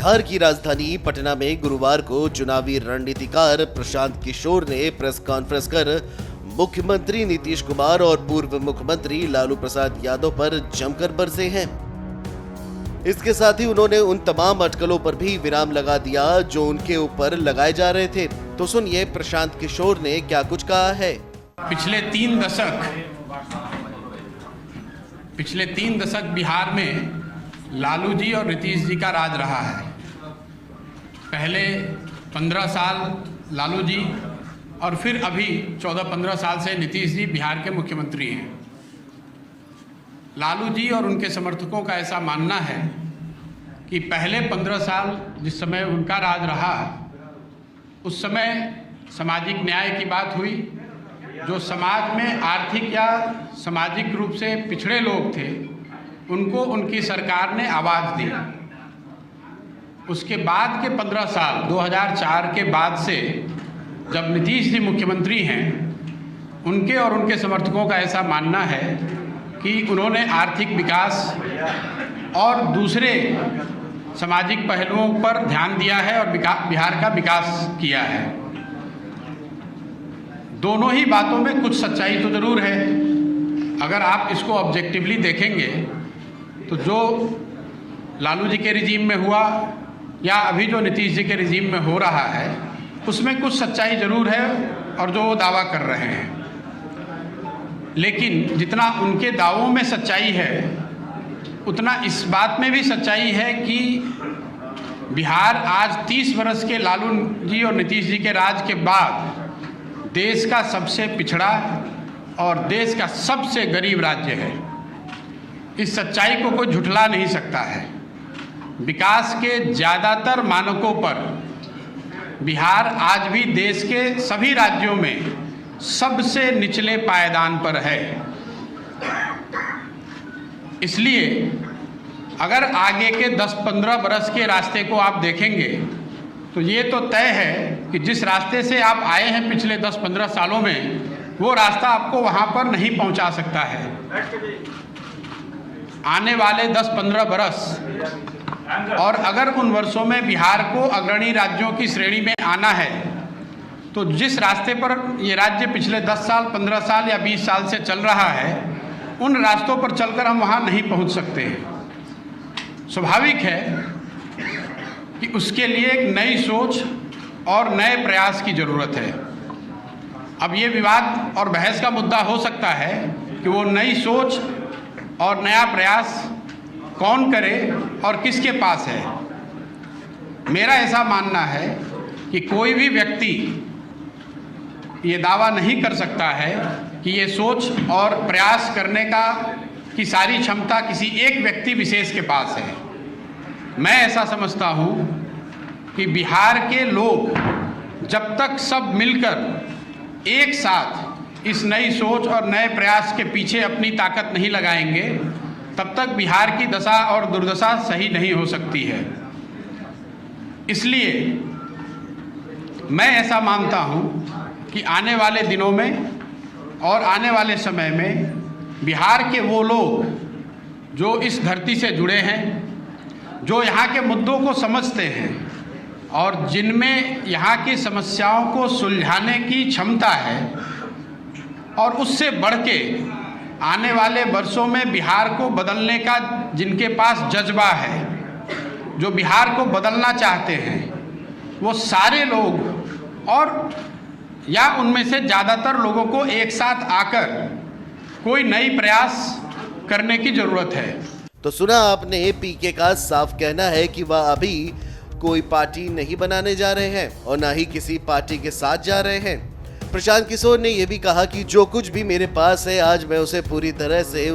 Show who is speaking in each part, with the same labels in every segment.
Speaker 1: बिहार की राजधानी पटना में गुरुवार को चुनावी रणनीतिकार प्रशांत किशोर ने प्रेस कॉन्फ्रेंस कर मुख्यमंत्री नीतीश कुमार और पूर्व मुख्यमंत्री लालू प्रसाद यादव पर जमकर बरसे हैं। इसके साथ ही उन्होंने उन तमाम अटकलों पर भी विराम लगा दिया जो उनके ऊपर लगाए जा रहे थे। तो सुनिए प्रशांत किशोर ने क्या कुछ कहा है।
Speaker 2: पिछले तीन दशक बिहार में लालू जी और नीतीश जी का राज रहा है। पहले 15 साल लालू जी और फिर अभी 14-15 साल से नीतीश जी बिहार के मुख्यमंत्री हैं। लालू जी और उनके समर्थकों का ऐसा मानना है कि पहले 15 साल जिस समय उनका राज रहा, उस समय सामाजिक न्याय की बात हुई। जो समाज में आर्थिक या सामाजिक रूप से पिछड़े लोग थे, उनको उनकी सरकार ने आवाज़ दी। उसके बाद के 15 साल 2004 के बाद से जब नीतीश जी मुख्यमंत्री हैं, उनके और उनके समर्थकों का ऐसा मानना है कि उन्होंने आर्थिक विकास और दूसरे सामाजिक पहलुओं पर ध्यान दिया है और बिहार का विकास किया है। दोनों ही बातों में कुछ सच्चाई तो ज़रूर है। अगर आप इसको ऑब्जेक्टिवली देखेंगे तो जो लालू जी के रिजीम में हुआ या अभी जो नीतीश जी के रिजीम में हो रहा है, उसमें कुछ सच्चाई ज़रूर है और जो वो दावा कर रहे हैं। लेकिन जितना उनके दावों में सच्चाई है, उतना इस बात में भी सच्चाई है कि बिहार आज 30 वर्ष के लालू जी और नीतीश जी के राज के बाद देश का सबसे पिछड़ा और देश का सबसे गरीब राज्य है। इस सच्चाई को कोई झुठला नहीं सकता है। विकास के ज़्यादातर मानकों पर बिहार आज भी देश के सभी राज्यों में सबसे निचले पायदान पर है। इसलिए अगर आगे के 10-15 बरस के रास्ते को आप देखेंगे तो ये तो तय है कि जिस रास्ते से आप आए हैं पिछले 10-15 सालों में, वो रास्ता आपको वहाँ पर नहीं पहुँचा सकता है। आने वाले 10-15 बरस और अगर उन वर्षों में बिहार को अग्रणी राज्यों की श्रेणी में आना है, तो जिस रास्ते पर ये राज्य पिछले 10 साल, 15 साल या 20 साल से चल रहा है, उन रास्तों पर चलकर हम वहाँ नहीं पहुँच सकते हैं। स्वाभाविक है कि उसके लिए एक नई सोच और नए प्रयास की ज़रूरत है। अब ये विवाद और बहस का मुद्दा हो सकता है कि वो नई सोच और नया प्रयास कौन करे और किसके पास है। मेरा ऐसा मानना है कि कोई भी व्यक्ति ये दावा नहीं कर सकता है कि ये सोच और प्रयास करने की सारी क्षमता किसी एक व्यक्ति विशेष के पास है। मैं ऐसा समझता हूँ कि बिहार के लोग जब तक सब मिलकर एक साथ इस नई सोच और नए प्रयास के पीछे अपनी ताकत नहीं लगाएंगे, तब तक बिहार की दशा और दुर्दशा सही नहीं हो सकती है। इसलिए मैं ऐसा मानता हूँ कि आने वाले दिनों में और आने वाले समय में बिहार के वो लोग जो इस धरती से जुड़े हैं, जो यहाँ के मुद्दों को समझते हैं और जिनमें यहाँ की समस्याओं को सुलझाने की क्षमता है, और उससे बढ़ के आने वाले वर्षों में बिहार को बदलने का जिनके पास जज्बा है, जो बिहार को बदलना चाहते हैं, वो सारे लोग और या उनमें से ज़्यादातर लोगों को एक साथ आकर कोई नई प्रयास करने की ज़रूरत है।
Speaker 1: तो सुना आपने, पीके का साफ कहना है कि वह अभी कोई पार्टी नहीं बनाने जा रहे हैं और ना ही किसी पार्टी के साथ जा रहे हैं। प्रशांत किशोर ने यह भी कहा कि जो कुछ भी मेरे पास है, आज मैं उसे पूरी तरह से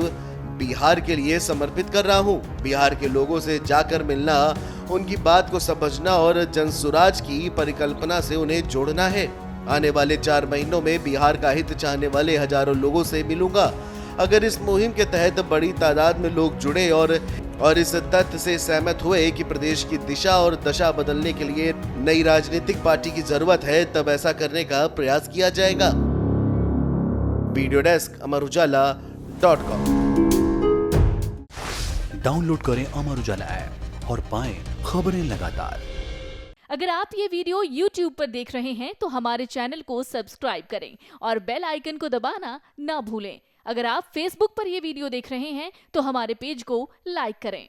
Speaker 1: बिहार के लिए समर्पित कर रहा हूं। बिहार के लोगों से जाकर मिलना, उनकी बात को समझना और जनसुराज की परिकल्पना से उन्हें जोड़ना है। आने वाले 4 महीनों में बिहार का हित चाहने वाले हजारों लोगों से मिलूंगा। अगर इस मुहिम के तहत बड़ी तादाद में लोग जुड़े और इस तथ्य से सहमत हुए कि प्रदेश की दिशा और दशा बदलने के लिए नई राजनीतिक पार्टी की जरूरत है, तब ऐसा करने का प्रयास किया जाएगा। Video desk amarujala.com।
Speaker 3: डाउनलोड करें अमर उजाला ऐप और पाएं खबरें लगातार।
Speaker 4: अगर आप ये वीडियो YouTube पर देख रहे हैं तो हमारे चैनल को सब्सक्राइब करें और बेल आइकन को दबाना ना भूलें। अगर आप Facebook पर ये वीडियो देख रहे हैं तो हमारे पेज को लाइक करें।